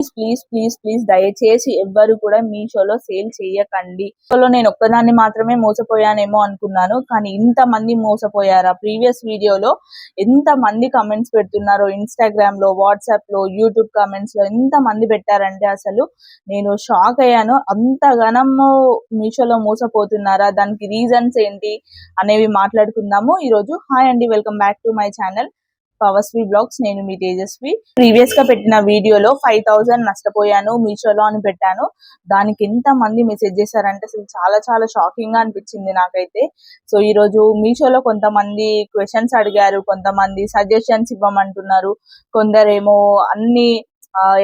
Please please please దయచేసి ఎవ్వరు కూడా మీషోలో సేల్ చేయకండి. మీషోలో నేను ఒక్కదాన్ని మాత్రమే మోసపోయానేమో అనుకున్నాను, కానీ ఇంత మంది మోసపోయారా? ప్రీవియస్ వీడియోలో ఎంత మంది కమెంట్స్ పెడుతున్నారో, ఇన్స్టాగ్రామ్ లో, వాట్సాప్ లో, యూట్యూబ్ కమెంట్స్ లో ఎంత మంది పెట్టారంటే అసలు నేను షాక్ అయ్యాను. అంతగానము మీషోలో మోసపోతున్నారా? దానికి రీజన్స్ ఏంటి అనేవి మాట్లాడుకుందాము ఈరోజు. హాయ్ అండి, welcome back to my channel పవర్స్వి బ్లాగ్స్. నేను మీ తేజస్వి. ప్రీవియస్ గా పెట్టిన వీడియోలో 5000 నష్టపోయాను మీషోలో అని పెట్టాను. దానికి ఎంత మంది మెసేజ్ చేశారంటే అసలు చాలా చాలా షాకింగ్ గా అనిపించింది నాకైతే. సో ఈ రోజు మీషోలో కొంతమంది క్వశ్చన్స్ అడిగారు, కొంతమంది సజెషన్స్ ఇవ్వమంటున్నారు, కొందరేమో అన్ని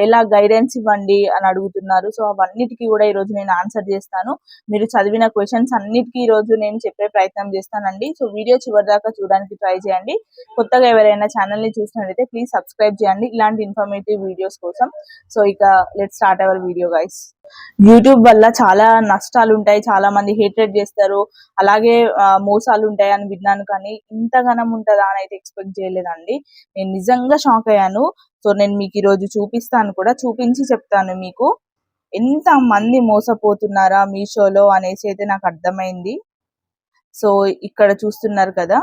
ఎలా గైడెన్స్ ఇవ్వండి అని అడుగుతున్నారు. సో అవన్నిటికీ కూడా ఈ రోజు నేను ఆన్సర్ చేస్తాను. మీరు చదివిన క్వశ్చన్స్ అన్నిటికీ ఈ రోజు నేను చెప్పే ప్రయత్నం చేస్తానండి. సో వీడియో చివరి దాకా చూడడానికి ట్రై చేయండి. కొత్తగా ఎవరైనా ఛానల్ ని చూసినట్లయితే ప్లీజ్ సబ్స్క్రైబ్ చేయండి ఇలాంటి ఇన్ఫర్మేటివ్ వీడియోస్ కోసం. సో ఇక let's start our video guys. YouTube వల్ల చాలా నష్టాలు ఉంటాయి, చాలా మంది హేట్రేట్ చేస్తారు, అలాగే మోసాలు ఉంటాయి అని విన్నాను, కానీ ఇంతగానం ఉంటుందా అని అయితే ఎక్స్పెక్ట్ చేయలేదండి. నేను నిజంగా షాక్ అయ్యాను. సో నేను మీకు ఈరోజు చూపిస్తాను కూడా, చూపించి చెప్తాను మీకు ఎంత మంది మోసపోతున్నారా మీషోలో అనేసి అయితే నాకు అర్థమైంది. సో ఇక్కడ చూస్తున్నారు కదా,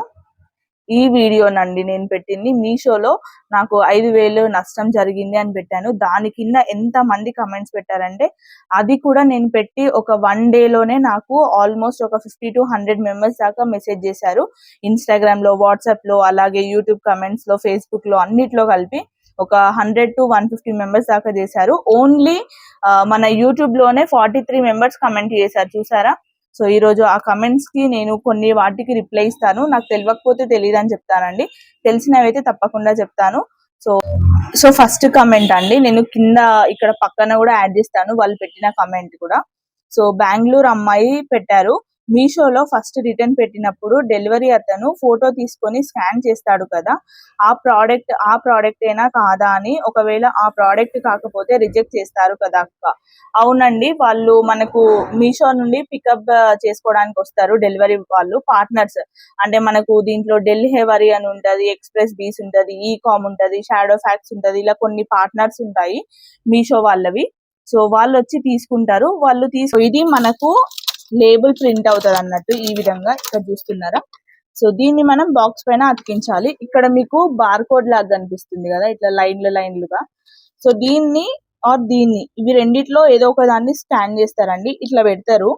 ఈ వీడియోనండి నేను పెట్టింది. మీషోలో నాకు 5000 నష్టం జరిగింది అని పెట్టాను. దాని కింద ఎంత మంది కమెంట్స్ పెట్టారంటే, అది కూడా నేను పెట్టి ఒక 1 డేలోనే నాకు ఆల్మోస్ట్ ఒక 50 to 100 మెంబర్స్ దాకా మెసేజ్ చేశారు. ఇన్స్టాగ్రామ్ లో, వాట్సాప్ లో, అలాగే యూట్యూబ్ కమెంట్స్ లో, ఫేస్బుక్ లో, అన్నిట్లో కలిపి ఒక 100 to 150 మెంబర్స్ దాకా చేశారు. ఓన్లీ మన యూట్యూబ్ లోనే 43 మెంబర్స్ కమెంట్ చేశారు, చూసారా? సో ఈ రోజు ఆ కమెంట్స్ కి నేను కొన్ని వాటికి రిప్లై ఇస్తాను. నాకు తెలియకపోతే తెలియదు అని చెప్తానండి, తెలిసినవైతే తప్పకుండా చెప్తాను. సో ఫస్ట్ కమెంట్ అండి, నేను కింద ఇక్కడ పక్కన కూడా యాడ్ చేస్తాను వాళ్ళు పెట్టిన కమెంట్ కూడా. సో బెంగళూరు అమ్మాయి పెట్టారు, మీషోలో ఫస్ట్ రిటర్న్ పెట్టినప్పుడు డెలివరీ అతను ఫోటో తీసుకొని స్కాన్ చేస్తాడు కదా, ఆ ప్రోడక్ట్ ఏనా కాదా అని, ఒకవేళ ఆ ప్రోడక్ట్ కాకపోతే రిజెక్ట్ చేస్తారు కదా అక్క. అవునండి, వాళ్ళు మనకు మీషో నుండి పికప్ చేసుకోవడానికి వస్తారు డెలివరీ వాళ్ళు, పార్ట్నర్స్. అంటే మనకు దీంట్లో డెలివరీ అని ఉంటది, ఎక్స్ప్రెస్ బీస్ ఉంటది, ఈకామ్ ఉంటది, షాడో ఫ్యాక్స్ ఉంటది, ఇలా కొన్ని పార్ట్నర్స్ ఉంటాయి మీషో వాళ్ళవి. సో వాళ్ళు వచ్చి తీసుకుంటారు. ఇది మనకు లేబుల్ ప్రింట్ అవుతుంది అన్నట్టు, ఈ విధంగా ఇక్కడ చూస్తున్నారా. సో దీన్ని మనం బాక్స్ పైన అతికించాలి. ఇక్కడ మీకు బార్ కోడ్ లాగా కనిపిస్తుంది కదా, ఇట్లా లైన్లుగా. సో దీన్ని ఇవి రెండిట్లో ఏదో ఒక దాన్ని స్కాన్ చేస్తారండి, ఇట్లా పెడతారు.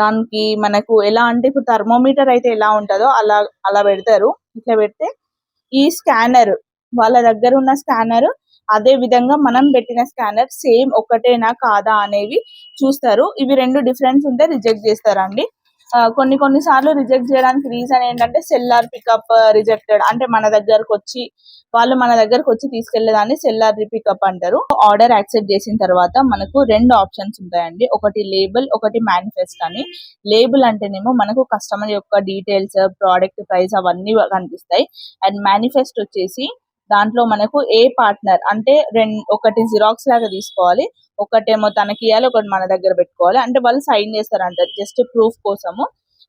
దానికి మనకు ఎలా అంటే, ఇప్పుడు థర్మోమీటర్ అయితే ఎలా ఉంటుందో అలా పెడతారు. ఇట్లా పెడితే ఈ స్కానర్, వాళ్ళ దగ్గర ఉన్న స్కానర్, అదే విధంగా మనం పెట్టిన స్కానర్ సేమ్ ఒకటేనా కాదా అనేవి చూస్తారు. ఇవి రెండు డిఫరెన్స్ ఉంటే రిజెక్ట్ చేస్తారండి. కొన్ని సార్లు రిజెక్ట్ చేయడానికి రీజన్ ఏంటంటే, సెల్లార్ పికప్ రిజెక్టెడ్ అంటే వాళ్ళు మన దగ్గరకు వచ్చి తీసుకెళ్లేదాన్ని సెల్లార్ పికప్ అంటారు. ఆర్డర్ యాక్సెప్ట్ చేసిన తర్వాత మనకు 2 ఆప్షన్స్ ఉంటాయండి, ఒకటి లేబుల్, ఒకటి మేనిఫెస్ట్ అని. లేబుల్ అంటేనేమో మనకు కస్టమర్ యొక్క డీటెయిల్స్, ప్రోడక్ట్ ప్రైస్ అవన్నీ కనిపిస్తాయి. అండ్ మేనిఫెస్ట్ వచ్చేసి దాంట్లో మనకు ఏ పార్ట్నర్ అంటే ఒకటి జిరాక్స్ లాగా తీసుకోవాలి, ఒకటేమో తనకి ఇవ్వాలి, ఒకటి మన దగ్గర పెట్టుకోవాలి. అంటే వాళ్ళు సైన్ చేస్తారంట జస్ట్ ప్రూఫ్ కోసము.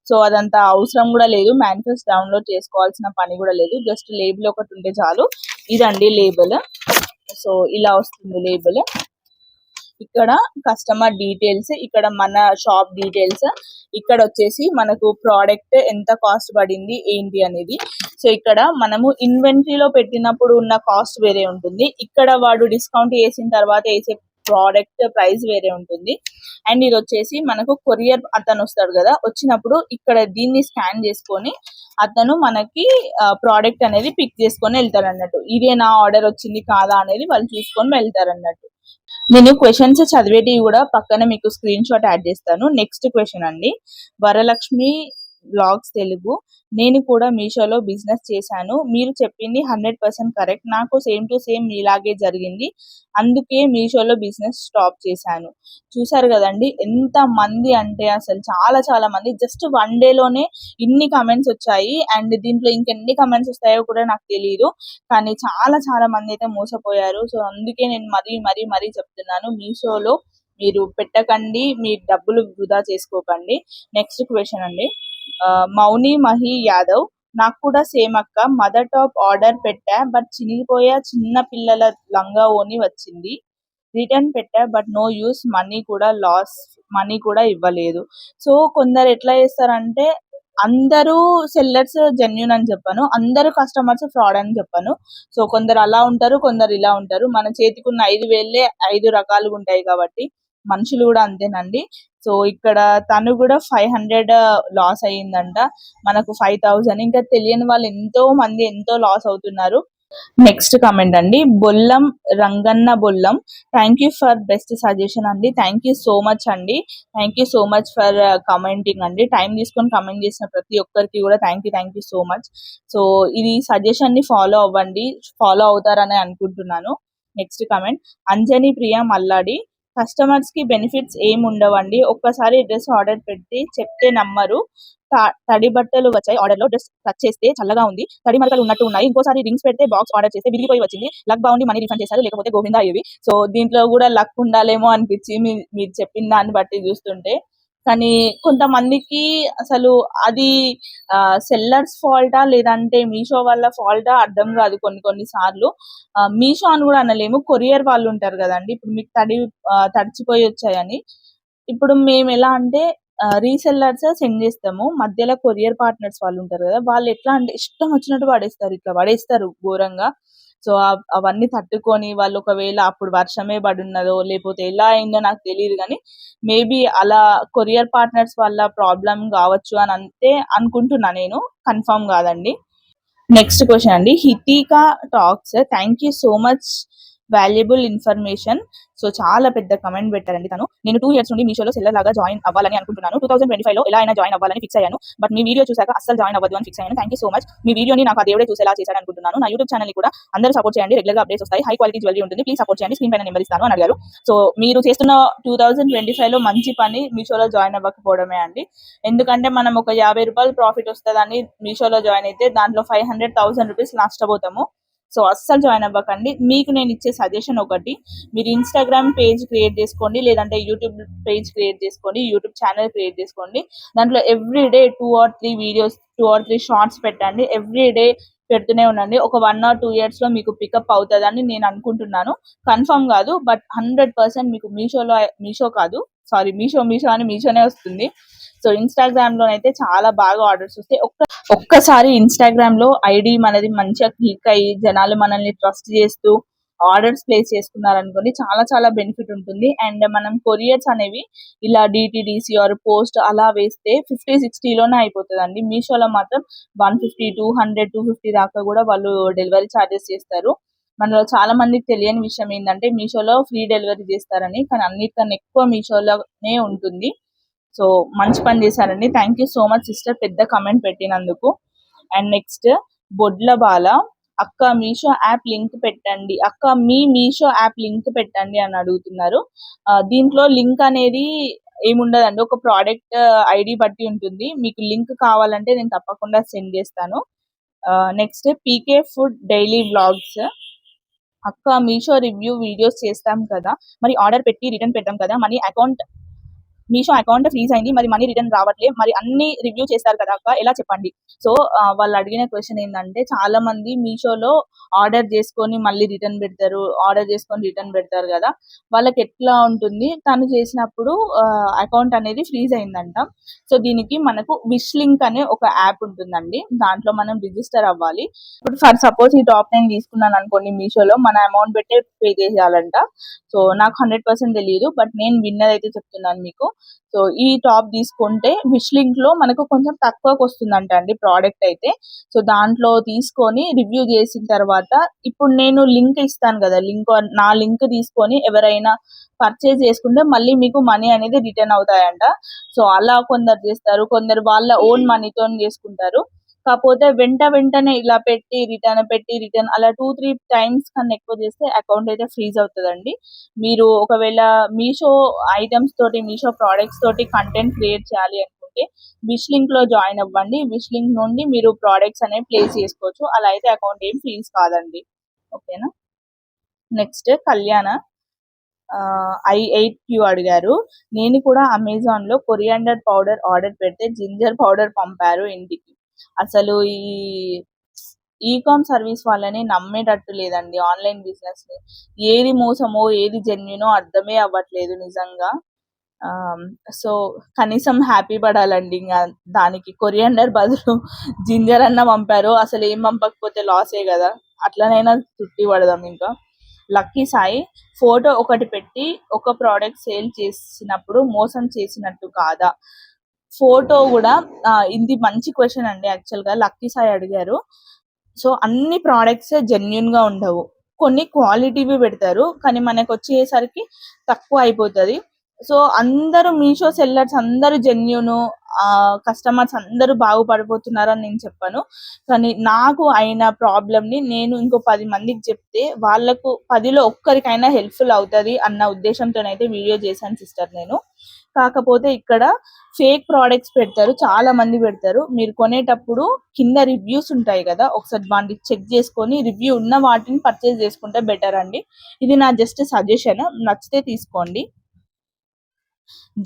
సో అదంతా అవసరం కూడా లేదు, మేనిఫెస్ట్ డౌన్లోడ్ చేసుకోవాల్సిన పని కూడా లేదు, జస్ట్ లేబుల్ ఒకటి ఉంటే చాలు. ఇదండి లేబుల్. సో ఇలా వస్తుంది లేబుల్. ఇక్కడ కస్టమర్ డీటెయిల్స్, ఇక్కడ మన షాప్ డీటెయిల్స్, ఇక్కడ వచ్చేసి మనకు ప్రోడక్ట్ ఎంత కాస్ట్ పడింది ఏంటి అనేది. సో ఇక్కడ మనము ఇన్వెంటరీలో పెట్టినప్పుడు ఉన్న కాస్ట్ వేరే ఉంటుంది, ఇక్కడ వాడు డిస్కౌంట్ వేసిన తర్వాత వేసే ప్రోడక్ట్ ప్రైస్ వేరే ఉంటుంది. అండ్ ఇది వచ్చేసి మనకు కొరియర్ అతను వస్తాడు కదా, వచ్చినప్పుడు ఇక్కడ దీన్ని స్కాన్ చేసుకొని అతను మనకి ప్రోడక్ట్ అనేది పిక్ చేసుకొని వెళ్తారు అన్నట్టు. ఇదే నా ఆర్డర్ వచ్చింది కాదా అనేది వాళ్ళు చూసుకొని వెళ్తారు అన్నట్టు. నేను క్వశ్చన్స్ చదివేటివి కూడా పక్కన మీకు స్క్రీన్ షాట్ యాడ్ చేస్తాను. నెక్స్ట్ క్వశ్చన్ అండి, వరలక్ష్మి బ్లాగ్స్ తెలుగు. నేను కూడా మీషోలో బిజినెస్ చేశాను, మీరు చెప్పింది 100% కరెక్ట్. నాకు సేమ్ టు సేమ్ ఇలాగే జరిగింది, అందుకే మీషోలో బిజినెస్ స్టాప్ చేశాను. చూసారు కదండి ఎంత మంది అంటే, అసలు చాలా చాలా మంది జస్ట్ 1 డేలోనే ఇన్ని కమెంట్స్ వచ్చాయి. అండ్ దీంట్లో ఇంకెన్ని కమెంట్స్ వస్తాయో కూడా నాకు తెలియదు, కానీ చాలా చాలా మంది అయితే మోసపోయారు. సో అందుకే నేను మరీ చెప్తున్నాను, మీషోలో మీరు పెట్టకండి, మీ డబ్బులు వృధా చేసుకోకండి. నెక్స్ట్ క్వశ్చన్ అండి, మౌని మహి యాదవ్. నాకు కూడా సేమ్ అక్క, మదర్ టాప్ ఆర్డర్ పెట్టా, బట్ చినిగిపోయే చిన్న పిల్లల లంగా ఓని వచ్చింది. రిటర్న్ పెట్టా బట్ నో యూస్, మనీ కూడా లాస్, మనీ కూడా ఇవ్వలేదు. సో కొందరు ఎట్లా చేస్తారంటే, అందరూ సెల్లర్స్ జెన్యూన్ అని చెప్పను, అందరూ కస్టమర్స్ ఫ్రాడ్ అని చెప్పను. సో కొందరు అలా ఉంటారు, కొందరు ఇలా ఉంటారు. మన చేతికున్న 5,000 5 రకాలుగా ఉంటాయి కాబట్టి మనుషులు కూడా అంతేనండి. సో ఇక్కడ తను కూడా 500 లాస్ అయ్యిందంట, మనకు 5,000. ఇంకా తెలియని వాళ్ళు ఎంతో మంది ఎంతో లాస్ అవుతున్నారు. నెక్స్ట్ కామెంట్ అండి, Bollam Ranganna Bollam, thank you for best suggestion అండి. థ్యాంక్ యూ సో మచ్ అండి, thank you so much for commenting అండి. టైం తీసుకొని కమెంట్ చేసిన ప్రతి ఒక్కరికి కూడా thank you so much. So ఇది సజెషన్ ని ఫాలో అవ్వండి, ఫాలో అవుతారని అనుకుంటున్నాను. Next comment, Anjani Priya Malladi, customers కి బెనిఫిట్స్ ఏమి ఉండవండి, ఒక్కసారి డ్రెస్ ఆర్డర్ పెట్టి చెప్తే నమ్మరు. తడి బట్టలు వచ్చాయి, ఆర్డర్ లో డ్రెస్ టచ్ చేస్తే చల్లగా ఉంది, తడి మరకలు ఉన్నట్టు ఉన్నాయి, ఇంకోసారి రింగ్స్ పెడితే బాక్స్ ఆర్డర్ చేస్తే విరిగిపోయి వచ్చింది, లక్ బాగుండి మనీ రిఫండ్ చేశారు, లేకపోతే గోవిందా ఇవి. సో దీంట్లో కూడా లక్ ఉండాలేమో అనిపించి మీరు చెప్పిన దాన్ని బట్టి చూస్తుంటే. కానీ కొంతమందికి అసలు అది సెల్లర్స్ ఫాల్టా లేదంటే మీషో వాళ్ళ ఫాల్టా అర్థం కాదు కొన్ని సార్లు. మీషో అని కూడా అనలేము, కొరియర్ వాళ్ళు ఉంటారు కదండి. ఇప్పుడు మీకు తడిచిపోయి వచ్చాయని, ఇప్పుడు మేము ఎలా అంటే రీసెల్లర్స్ సెండ్ చేస్తాము, మధ్యలో కొరియర్ పార్ట్నర్స్ వాళ్ళు ఉంటారు కదా, వాళ్ళు ఎట్లా అంటే ఇష్టం వచ్చినట్టు పడేస్తారు, ఇట్లా పడేస్తారు ఘోరంగా. సో అవన్నీ తట్టుకొని వాళ్ళు ఒకవేళ అప్పుడు వర్షమే పడున్నదో లేకపోతే ఎలా అయిందో నాకు తెలియదు, కానీ మేబీ అలా కొరియర్ పార్ట్నర్స్ వల్ల ప్రాబ్లం కావచ్చు అని అంటే అనుకుంటున్నా, నేను కన్ఫర్మ్ కాదండి. నెక్స్ట్ క్వశ్చన్ అండి, Hitika talks, thank you so much valuable information. So చాలా పెద్ద కమెంట్ పెట్టారండి తను. నేను 2 years నుండి మీషోలో సెల్లర్ లాగా జాయిన్ అవ్వాలని అనుకుంటున్నాను. 2025 లో ఎలా అయినా జాయిన్ అవ్వాలని ఫిక్స్ అయ్యాను, బట్ మీ వీడియో చూసాక అస్సలు జాయిన్ అవ్వద్దు అని ఫిక్స్ అయ్యాను. థ్యాంక్ యూ సో మచ్, మీ వీడియోని నాకు ఆ దేవుడే చూసేలా చేశాడు అనుకుంటున్నాను. నా యూట్యూబ్ ఛానల్ ని కూడా అందరూ సపోర్ట్ చేయండి, రెగ్యులర్ గా అప్డేట్స్ వస్తాయి, హై క్వాలిటీ జ్యువెలరీ ఉంటుంది, ప్లీజ్ సపోర్ట్ చేయండి, స్క్రీన్ పైన నెంబర్ ఇస్తాను అని అడిగారు. సో మీరు చేస్తున్న 2025 లో మంచి పని మీషోలో జాయిన్ అవ్వకపోవడమే అండి. ఎందుకంటే మనం ఒక 50 రూపాయలు ప్రాఫిట్ వస్తుందని మీషోలో జాయిన్ అయితే దాంట్లో 500,000 రూపీస్ నష్టపోతాము. సో అస్సలు జాయిన్ అవ్వకండి. మీకు నేను ఇచ్చే సజెషన్ ఒకటి, మీరు ఇన్స్టాగ్రామ్ పేజ్ క్రియేట్ చేసుకోండి, లేదంటే యూట్యూబ్ పేజ్ క్రియేట్ చేసుకోండి, యూట్యూబ్ ఛానల్ క్రియేట్ చేసుకోండి. దాంట్లో every day 2 or 3 videos, 2 or 3 shorts పెట్టండి, ఎవ్రీ డే పెడుతూనే ఉండండి. ఒక 1 or 2 years లో మీకు పికప్ అవుతుందని నేను అనుకుంటున్నాను. కన్ఫర్మ్ కాదు, బట్ 100% మీకు మీషో అని మీషోనే వస్తుంది. సో ఇన్స్టాగ్రామ్ లో అయితే చాలా బాగా ఆర్డర్స్ వస్తాయి. ఒక్కసారి ఇన్స్టాగ్రామ్ లో ఐడి మనది మంచిగా క్లిక్ అయ్యి జనాలు మనల్ని ట్రస్ట్ చేస్తూ ఆర్డర్స్ ప్లేస్ చేసుకున్నారనుకోండి, చాలా చాలా బెనిఫిట్ ఉంటుంది. అండ్ మనం కొరియర్స్ అనేవి ఇలా డిటిడిసి ఆర్ పోస్ట్ అలా వేస్తే 50-60 లోనే అయిపోతుందండి. మీషోలో మాత్రం 150, 200, 250 దాకా కూడా వాళ్ళు డెలివరీ ఛార్జెస్ చేస్తారు. మనలో చాలా మందికి తెలియని విషయం ఏంటంటే మీషోలో ఫ్రీ డెలివరీ చేస్తారని, కానీ అన్నిటికన్నా ఎక్కువ మీషోలోనే ఉంటుంది. సో మంచి పని చేశారండి, thank you so much sister పెద్ద కమెంట్ పెట్టినందుకు. అండ్ నెక్స్ట్, బొడ్ల బాల, అక్క మీషో యాప్ లింక్ పెట్టండి, అక్క మీ మీషో యాప్ లింక్ పెట్టండి అని అడుగుతున్నారు. దీంట్లో లింక్ అనేది ఏముండదండి, ఒక ప్రోడక్ట్ ఐడి బట్టి ఉంటుంది. మీకు లింక్ కావాలంటే నేను తప్పకుండా సెండ్ చేస్తాను. నెక్స్ట్, పీకే ఫుడ్ డైలీ వ్లాగ్స్, అక్క మీషో రివ్యూ వీడియోస్ చేస్తాం కదా, మరి ఆర్డర్ పెట్టి రిటర్న్ పెట్టాం కదా, మీషో అకౌంట్ ఫ్రీజ్ అయింది, మరి మనీ రిటర్న్ రావట్లేదు, మరి అన్ని రివ్యూ చేస్తారు కదా అక్క, ఎలా చెప్పండి. సో వాళ్ళు అడిగిన క్వశ్చన్ ఏంటంటే, చాలా మంది మీషోలో ఆర్డర్ చేసుకొని మళ్ళీ రిటర్న్ పెడతారు కదా, వాళ్ళకి ఎట్లా ఉంటుంది, తను చేసినప్పుడు అకౌంట్ అనేది ఫ్రీజ్ అయిందంట. సో దీనికి మనకు విష్ లింక్ అనే ఒక యాప్ ఉంటుందండి, దాంట్లో మనం రిజిస్టర్ అవ్వాలి. ఇప్పుడు ఫర్ సపోజ్ ఈ టాప్ 9 తీసుకున్నాను అనుకోండి, మీషోలో మన అమౌంట్ పెట్టే పే చేయాలంట. సో నాకు 100% తెలియదు, బట్ నేను విన్నర్ అయితే చెప్తున్నాను మీకు. సో ఈ టాప్ తీసుకుంటే విష్ లింక్ లో మనకు కొంచెం తక్కువకి వస్తుందంట అండి ప్రోడక్ట్ అయితే. సో దాంట్లో తీసుకొని రివ్యూ చేసిన తర్వాత, ఇప్పుడు నేను లింక్ ఇస్తాను కదా, నా లింక్ తీసుకొని ఎవరైనా పర్చేజ్ చేసుకుంటే మళ్ళీ మీకు మనీ అనేది రిటర్న్ అవుతాయంట. సో అలా కొందరు చేస్తారు, కొందరు వాళ్ళ ఓన్ మనీతో చేసుకుంటారు. కాకపోతే వెంటనే ఇలా రిటర్న్ అలా 2-3 టైమ్స్ కన్నా ఎక్కువ చేస్తే అకౌంట్ అయితే ఫ్రీజ్ అవుతుందండి. మీరు ఒకవేళ మీషో ఐటమ్స్ తోటి, మీషో ప్రోడక్ట్స్ తోటి కంటెంట్ క్రియేట్ చేయాలి అనుకుంటే విష్ లింక్ లో జాయిన్ అవ్వండి. విష్ లింక్ నుండి మీరు ప్రోడక్ట్స్ అనేవి ప్లేస్ చేసుకోవచ్చు, అలా అయితే అకౌంట్ ఏం ఫ్రీజ్ కాదండి. ఓకేనా. నెక్స్ట్, కళ్యాణ I8Q అడిగారు, నేను కూడా అమెజాన్ లో కొరియాండర్ పౌడర్ ఆర్డర్ పెడితే జింజర్ పౌడర్ పంపారు ఇంటికి. అసలు ఈ ఈకామ్ సర్వీస్ వాళ్ళని నమ్మేటట్టు లేదండి ఆన్లైన్ బిజినెస్ ని. ఏది మోసమో ఏది జెన్యునో అర్థమే అవ్వట్లేదు నిజంగా. సో కనీసం హ్యాపీ పడాలండి. ఇంకా దానికి కొరియండర్ బదులు జింజర్ అన్న పంపారు, అసలు ఏం పంపకపోతే లాసే కదా, అట్లనైనా తుట్టి పడదాం. ఇంకా లక్కీ సాయి ఫోటో ఒకటి పెట్టి ఒక ప్రోడక్ట్ సేల్ చేసినప్పుడు మోసం చేసినట్టు కాదా? ఫోటో కూడా ఇది మంచి క్వశ్చన్ అండి. యాక్చువల్ గా లక్కీ సాయి అడిగారు. సో అన్ని ప్రోడక్ట్స్ జెన్యున్ గా ఉండవు, కొన్ని క్వాలిటీవి పెడతారు, కానీ మనకు వచ్చేసరికి తక్కువ అయిపోతుంది. సో అందరూ మీషో సెల్లర్స్ అందరూ జెన్యున్, కస్టమర్స్ అందరూ బాగుపడిపోతున్నారని నేను చెప్పాను. కానీ నాకు అయిన ప్రాబ్లమ్ ని నేను ఇంకో 10 మందికి చెప్తే వాళ్ళకు 10లో ఒక్కరికైనా హెల్ప్ఫుల్ అవుతుంది అన్న ఉద్దేశంతోనైతే వీడియో చేశాను సిస్టర్ నేను. కాకపోతే ఇక్కడ ఫేక్ ప్రోడక్ట్స్ పెడతారు, చాలా మంది పెడతారు. మీరు కొనేటప్పుడు కింద రివ్యూస్ ఉంటాయి కదా, ఒకసారి వాటిని చెక్ చేసుకొని రివ్యూ ఉన్న వాటిని పర్చేస్ చేసుకుంటే బెటర్ అండి. ఇది నా జస్ట్ సజెషన్, నచ్చితే తీసుకోండి.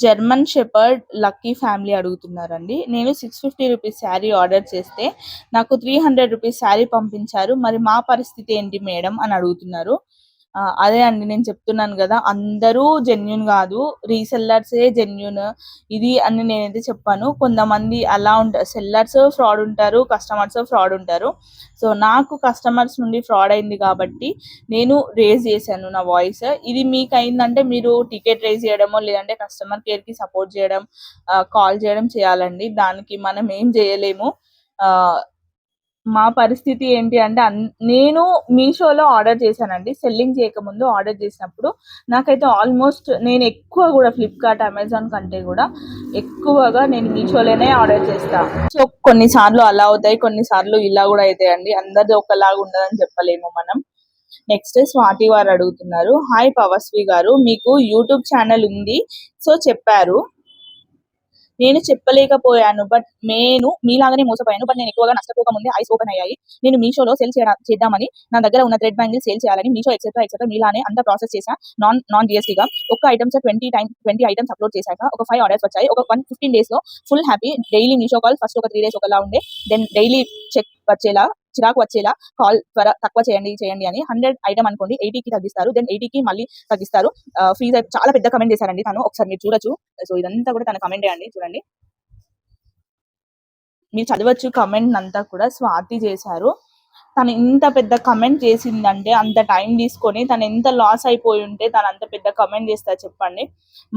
జర్మన్ షెపర్డ్ లక్కీ ఫ్యామిలీ అడుగుతున్నారండి. నేను 650 రూపీస్ శారీ ఆర్డర్ చేస్తే నాకు 300 రూపీస్ శారీ పంపించారు, మరి మా పరిస్థితి ఏంటి మేడం అని అడుగుతున్నారు. అదే అండి నేను చెప్తున్నాను కదా, అందరూ జెన్యున్ కాదు, రీసెల్లర్సే జెన్యున్ ఇది అని నేనైతే చెప్పాను. కొంతమంది అలా ఉంటారు, సెల్లర్స్ ఫ్రాడ్ ఉంటారు, కస్టమర్స్ ఫ్రాడ్ ఉంటారు. సో నాకు కస్టమర్స్ నుండి ఫ్రాడ్ అయింది కాబట్టి నేను రేజ్ చేశాను నా వాయిస్. ఇది మీకు అయిందంటే మీరు టికెట్ రేజ్ చేయడమో లేదంటే కస్టమర్ కేర్ కి సపోర్ట్ చేయడం, కాల్ చేయడం చేయాలండి. దానికి మనం ఏం చేయలేము. మా పరిస్థితి ఏంటి అంటే నేను మీషోలో ఆర్డర్ చేశానండి. సెల్లింగ్ చేయకముందు ఆర్డర్ చేసినప్పుడు నాకైతే ఆల్మోస్ట్ నేను ఎక్కువ కూడా ఫ్లిప్కార్ట్, అమెజాన్ కంటే కూడా ఎక్కువగా నేను మీషోలోనే ఆర్డర్ చేస్తాను. సో కొన్నిసార్లు అలా అవుతాయి, కొన్నిసార్లు ఇలా కూడా అవుతాయండి. అందరిది ఒకలాగా ఉండదని చెప్పలేము మనం. నెక్స్ట్ స్వాతి వారు అడుగుతున్నారు, హాయ్ పవస్వి గారు, మీకు యూట్యూబ్ ఛానల్ ఉంది సో చెప్పారు, నేను చెప్పలేకపోయాను, బట్ నేను మీలాగానే మోసపోయాను. బట్ నేను ఎక్కువగా నష్టపోకముందే ఐస్ ఓపెన్ అయ్యాయి. నేను మీషోలో సేల్ చేద్దామని నా దగ్గర ఉన్న థ్రెడ్ బ్యాంగిల్ సేల్ చేయాలని మీషో ఎక్సెట్రా మీలానే అంత ప్రాసెస్ చేశా. నాన్ జిఎస్టీగా ఒక ఐటమ్స్ 20 ఐటమ్స్ అప్లోడ్ చేశాక ఒక 5 ఆర్డర్స్ వచ్చాయి. ఒక 15 days లో full happy. Daily Meesho call first ఒక 3 days ఒకలా ఉండే, దెన్ డైలీ చెక్ వచ్చేలా, చిరాకు వచ్చేలా కాల్ తక్కువ చేయండి అని 100 ఐటమ్ అనుకోండి 80కి తగ్గిస్తారు, దెన్ 80కి మళ్ళీ తగ్గిస్తారు. ఫీజ్ చాలా పెద్ద కమెంట్ చేశారండి తను, ఒకసారి మీరు చూడొచ్చు. సో ఇదంతా కూడా తన కమెంటే అండి, చూడండి మీరు చదవచ్చు కమెంట్ అంతా కూడా. స్వాతి చేశారు, తను ఇంత పెద్ద కమెంట్ చేసిందంటే అంత టైం తీసుకొని తను ఎంత లాస్ అయిపోయి ఉంటే తను అంత పెద్ద కమెంట్ చేస్తారు చెప్పండి.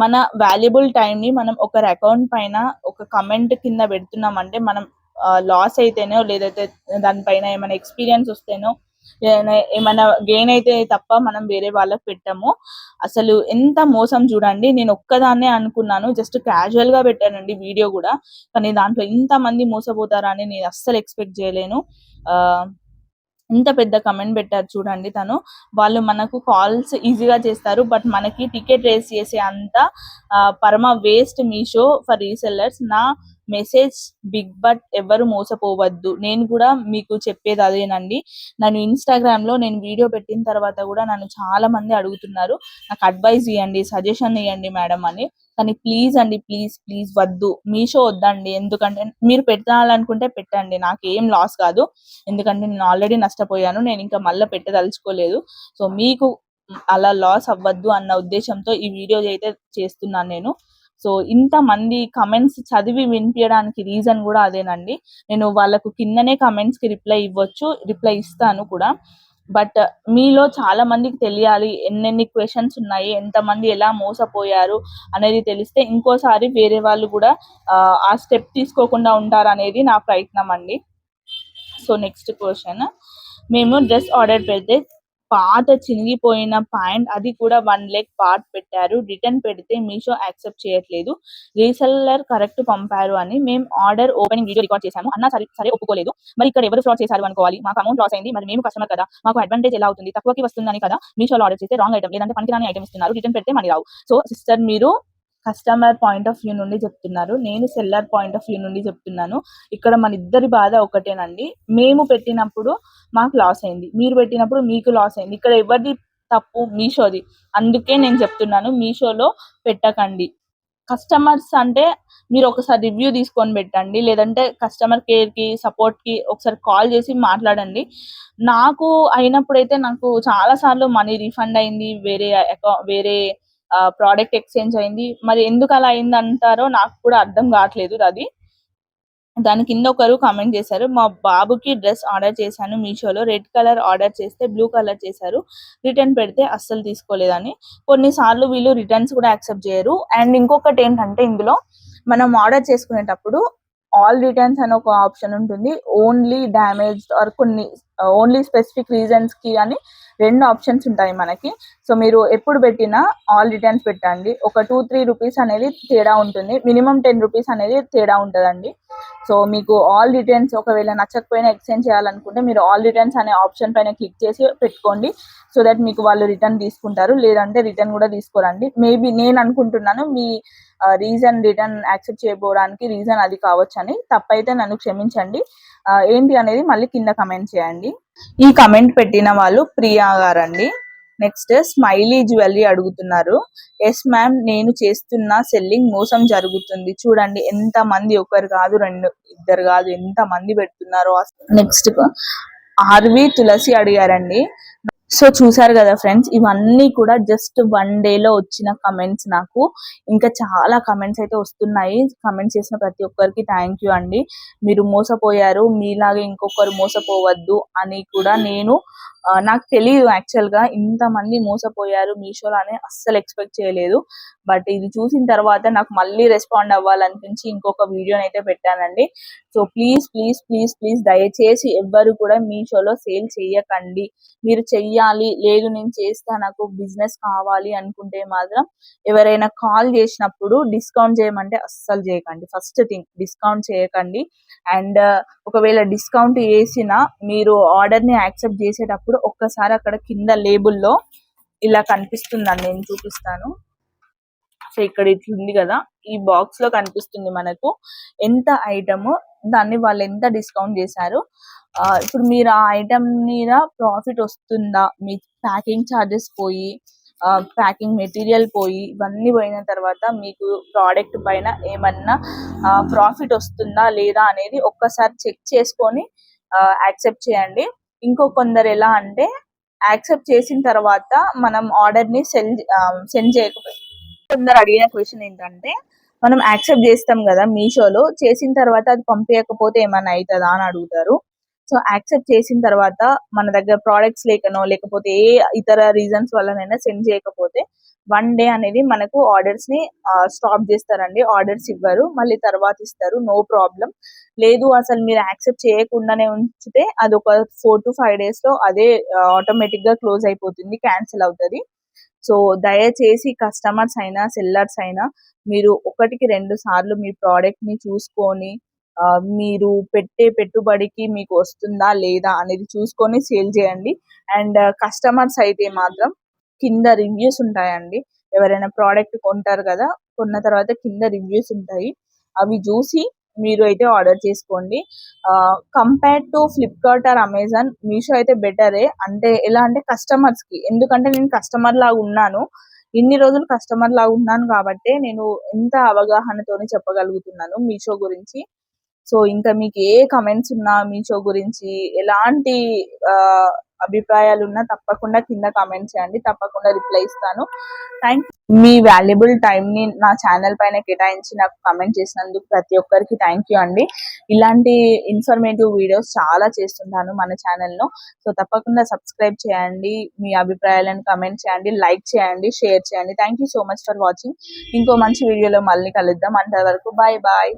మన వాల్యుబుల్ టైంని మనం ఒకరి అకౌంట్ పైన ఒక కమెంట్ కింద పెడుతున్నామంటే మనం లాస్ అయితేనో లేదైతే దానిపైన ఏమైనా ఎక్స్పీరియన్స్ వస్తేనో ఏమైనా గెయిన్ అయితే తప్ప మనం వేరే వాళ్ళకి పెట్టాము. అసలు ఎంత మోసం చూడండి. నేను ఒక్కదాన్నే అనుకున్నాను, జస్ట్ క్యాజువల్ గా పెట్టానండి వీడియో కూడా, కానీ దాంట్లో ఇంత మంది మోసపోతారా అని నేను అస్సలు ఎక్స్పెక్ట్ చేయలేను. ఇంత పెద్ద కమెంట్ పెట్టారు చూడండి తను. వాళ్ళు మనకు కాల్స్ ఈజీగా చేస్తారు, బట్ మనకి టికెట్ రేస్ చేసే అంత పరమ వేస్ట్ మీషో ఫర్ రీసెల్లర్స్. నా మెసేజ్ బిగ్, బట్ ఎవరు మోసపోవద్దు. నేను కూడా మీకు చెప్పేది అదేనండి. నన్ను ఇన్స్టాగ్రామ్ లో నేను వీడియో పెట్టిన తర్వాత కూడా నన్ను చాలా మంది అడుగుతున్నారు, నాకు అడ్వైస్ ఇవ్వండి, సజెషన్ ఇవ్వండి మేడం అని. కానీ ప్లీజ్ అండి, ప్లీజ్ వద్దు, మీషో వద్దండి. ఎందుకంటే మీరు పెట్టాలనుకుంటే పెట్టండి, నాకేం లాస్ కాదు. ఎందుకంటే నేను ఆల్రెడీ నష్టపోయాను, నేను ఇంకా మళ్ళీ పెట్టదలుచుకోలేదు. సో మీకు అలా లాస్ అవ్వద్దు అన్న ఉద్దేశంతో ఈ వీడియో అయితే చేస్తున్నాను నేను. సో ఇంత మంది కమెంట్స్ చదివి వినిపించడానికి రీజన్ కూడా అదేనండి. నేను వాళ్ళకు కిందనే కమెంట్స్ కి రిప్లై ఇస్తాను కూడా. బట్ మీలో చాలా మందికి తెలియాలి ఎన్నెన్ని క్వశ్చన్స్ ఉన్నాయి, ఎంతమంది ఎలా మోసపోయారు అనేది తెలిస్తే ఇంకోసారి వేరే వాళ్ళు కూడా ఆ స్టెప్ తీసుకోకుండా ఉంటారు అనేది నా ప్రయత్నం అండి. సో నెక్స్ట్ క్వశ్చన్, మేము డ్రెస్ ఆర్డర్ పెడితే పాత చినిగిపోయిన ప్యాంట్, అది కూడా 1 leg పార్ట్ పెట్టారు, రిటర్న్ పెడితే మీషో యాక్సెప్ట్ చేయట్లేదు, రీసెల్లర్ కరెక్ట్ పంపారు అని మేము ఆర్డర్ ఓపెనింగ్ వీడియో రికార్డ్ చేశాము అన్నా సరే ఒప్పుకోలేదు. మరి ఇక్కడ ఎవరు ఫ్రాడ్ చేశారు అనుకోవాలి, మాకు అమౌంట్ లాస్ అయింది, మరి మేము కస్టమర్ కదా, మాకు అడ్వాంటేజ్ ఎలా అవుతుంది, తక్కువకి వస్తుందని కదా మీషోలో ఆర్డర్ చేస్తే రాంగ్ ఐటమ్ లేదంటే పనికిరాని ఐటమ్ ఇస్తున్నారు, రిటర్న్ పెడితే మనీ రావు. సో సిస్టర్ మీరు కస్టమర్ పాయింట్ ఆఫ్ వ్యూ నుండి చెప్తున్నారు, నేను సెల్లర్ పాయింట్ ఆఫ్ వ్యూ నుండి చెప్తున్నాను. ఇక్కడ మన ఇద్దరి బాధ ఒకటేనండి. మేము పెట్టినప్పుడు మాకు లాస్ అయింది, మీరు పెట్టినప్పుడు మీకు లాస్ అయింది. ఇక్కడ ఎవరిది తప్పు? మీషోది. అందుకే నేను చెప్తున్నాను మీషోలో పెట్టకండి. కస్టమర్స్ అంటే మీరు ఒకసారి రివ్యూ తీసుకొని పెట్టండి, లేదంటే కస్టమర్ కేర్ కి సపోర్ట్ కి ఒకసారి కాల్ చేసి మాట్లాడండి. నాకు అయినప్పుడైతే నాకు చాలా సార్లు మనీ రీఫండ్ అయింది, వేరే ప్రోడక్ట్ ఎక్స్చేంజ్ అయింది. మరి ఎందుకు అలా అయింది అంటారో నాకు కూడా అర్థం కావట్లేదు అది. దాని కింద ఒకరు కామెంట్ చేశారు, మా బాబుకి డ్రెస్ ఆర్డర్ చేశాను మీషోలో, రెడ్ కలర్ ఆర్డర్ చేస్తే బ్లూ కలర్ చేశారు, రిటర్న్ పెడితే అస్సలు తీసుకోలేదని. కొన్నిసార్లు వీళ్ళు రిటర్న్స్ కూడా యాక్సెప్ట్ చేయరు. అండ్ ఇంకొకటి ఏంటంటే ఇందులో మనం ఆర్డర్ చేసుకునేటప్పుడు ఆల్ రిటర్న్స్ అని ఒక ఆప్షన్ ఉంటుంది, ఓన్లీ డ్యామేజ్డ్ ఆర్ కొన్ని ఓన్లీ స్పెసిఫిక్ రీజన్స్ కి అని 2 ఆప్షన్స్ ఉంటాయి మనకి. సో మీరు ఎప్పుడు పెట్టినా ఆల్ రిటర్న్స్ పెట్టండి. ఒక 2-3 రూపీస్ అనేది తేడా ఉంటుంది, మినిమం 10 రూపీస్ అనేది తేడా ఉంటుందండి. సో మీకు ఆల్ రిటర్న్స్ ఒకవేళ నచ్చకపోయినా ఎక్స్చేంజ్ చేయాలనుకుంటే మీరు ఆల్ రిటర్న్స్ అనే ఆప్షన్ పైన క్లిక్ చేసి పెట్టుకోండి. సో దట్ మీకు వాళ్ళు రిటర్న్ తీసుకుంటారు, లేదంటే రిటర్న్ కూడా తీసుకోరండి. మేబీ నేను అనుకుంటున్నాను మీ రీజన్ రిటర్న్ యాక్సెప్ట్ చేయకపోవడానికి రీజన్ అది కావచ్చు అని. తప్పైతే నన్ను క్షమించండి. ఏంటి అనేది మళ్ళీ కింద కమెంట్ చేయండి. ఈ కమెంట్ పెట్టిన వాళ్ళు ప్రియా గారండి. నెక్స్ట్ స్మైలీ జ్యువెలరీ అడుగుతున్నారు, ఎస్ మ్యామ్ నేను చేస్తున్న సెల్లింగ్ మోసం జరుగుతుంది, చూడండి ఎంత మంది, ఒకరు కాదు ఇద్దరు కాదు, ఎంత మంది పెడుతున్నారో. నెక్స్ట్ ఆర్వి తులసి అడిగారండి. సో చూసారు కదా ఫ్రెండ్స్, ఇవన్నీ కూడా జస్ట్ 1 డేలో వచ్చిన కమెంట్స్. నాకు ఇంకా చాలా కమెంట్స్ అయితే వస్తున్నాయి. కమెంట్స్ చేసిన ప్రతి ఒక్కరికి థ్యాంక్ యూ అండి. మీరు మోసపోయారు, మీలాగే ఇంకొకరు మోసపోవద్దు అని కూడా నేను నాకు తెలియదు యాక్చువల్ గా ఇంతమంది మోసపోయారు మీషోలో అని అస్సలు ఎక్స్పెక్ట్ చేయలేదు. బట్ ఇది చూసిన తర్వాత నాకు మళ్ళీ రెస్పాండ్ అవ్వాలనిపించి ఇంకొక వీడియోని అయితే పెట్టానండి. So please please please please దయచేసి ఎవ్వరు కూడా మీషోలో సేల్ చేయకండి. మీరు చెయ్యాలి, లేదు నేను చేస్తా నాకు బిజినెస్ కావాలి అనుకుంటే మాత్రం ఎవరైనా కాల్ చేసినప్పుడు డిస్కౌంట్ చేయమంటే అస్సలు చేయకండి. ఫస్ట్ థింగ్ డిస్కౌంట్ చేయకండి. అండ్ ఒకవేళ డిస్కౌంట్ చేసినా మీరు ఆర్డర్ ని యాక్సెప్ట్ చేసేటప్పుడు ఒక్కసారి అక్కడ కింద లేబుల్లో ఇలా కనిపిస్తుందండి, నేను చూపిస్తాను. సో ఇక్కడ ఇట్లా ఉంది కదా, ఈ బాక్స్ లో కనిపిస్తుంది మనకు ఎంత ఐటమ్, దాన్ని వాళ్ళు ఎంత డిస్కౌంట్ చేశారు. ఇప్పుడు మీరు ఆ ఐటమ్ మీద ప్రాఫిట్ వస్తుందా, మీ ప్యాకింగ్ ఛార్జెస్ పోయి ప్యాకింగ్ మెటీరియల్ పోయి ఇవన్నీ పోయిన తర్వాత మీకు ప్రోడక్ట్ పైన ఏమన్నా ప్రాఫిట్ వస్తుందా లేదా అనేది ఒక్కసారి చెక్ చేసుకొని యాక్సెప్ట్ చేయండి. ఇంకో కొందరు ఎలా అంటే యాక్సెప్ట్ చేసిన తర్వాత మనం ఆర్డర్ ని సెండ్ చేయకపోయి, కొందరు అడిగిన క్వశ్చన్ ఏంటంటే మనం యాక్సెప్ట్ చేస్తాం కదా మీషోలో, చేసిన తర్వాత అది పంపించకపోతే ఏమైనా అవుతుందా అని అడుగుతారు. సో యాక్సెప్ట్ చేసిన తర్వాత మన దగ్గర ప్రోడక్ట్స్ లేకనో లేకపోతే ఏ ఇతర రీజన్స్ వల్లనైనా సెండ్ చేయకపోతే 1 డే అనేది మనకు ఆర్డర్స్ ని స్టాప్ చేస్తారండి. ఆర్డర్స్ ఇవ్వరు, మళ్ళీ తర్వాత ఇస్తారు, నో ప్రాబ్లం. లేదు అసలు మీరు యాక్సెప్ట్ చేయకుండానే ఉంచితే అది ఒక 4 to 5 days లో అదే ఆటోమేటిక్ గా క్లోజ్ అయిపోతుంది, క్యాన్సిల్ అవుతుంది. సో దయచేసి కస్టమర్స్ అయినా సెల్లర్స్ అయినా మీరు 1-2 సార్లు మీ ప్రోడక్ట్ ని చూసుకొని మీరు పెట్టే పెట్టుబడికి మీకు వస్తుందా లేదా అనేది చూసుకొని సేల్ చేయండి. అండ్ కస్టమర్స్ అయితే మాత్రం కింద రివ్యూస్ ఉంటాయండి, ఎవరైనా ప్రోడక్ట్ కొంటారు కదా, కొన్న తర్వాత కింద రివ్యూస్ ఉంటాయి, అవి చూసి మీరు అయితే ఆర్డర్ చేసుకోండి. Compare to Flipkart or Amazon Meesho అయితే బెటరే. అంటే ఎలా అంటే కస్టమర్స్ కి, ఎందుకంటే నేను కస్టమర్ లాగా ఉన్నాను, ఇన్ని రోజులు కస్టమర్ లాగా ఉన్నాను కాబట్టి నేను ఎంత అవగాహనతోనే చెప్పగలుగుతున్నాను మీషో గురించి. సో ఇంకా మీకు ఏ కమెంట్స్ ఉన్నా మీషో గురించి ఎలాంటి అభిప్రాయాలు ఉన్నా తప్పకుండా కింద కామెంట్ చేయండి, తప్పకుండా రిప్లై ఇస్తాను. మీ వాల్యుబుల్ టైం ని నా ఛానల్ పైన కేటాయించి నాకు కమెంట్ చేసినందుకు ప్రతి ఒక్కరికి థ్యాంక్ యూ అండి. ఇలాంటి ఇన్ఫర్మేటివ్ వీడియోస్ చాలా చేస్తుంటాను మన ఛానల్లో. సో తప్పకుండా సబ్స్క్రైబ్ చేయండి, మీ అభిప్రాయాలను కమెంట్ చేయండి, లైక్ చేయండి, షేర్ చేయండి. Thank you so much for watching. ఇంకో మంచి వీడియోలో మళ్ళీ కలుద్దాం. అంతవరకు బాయ్ బాయ్.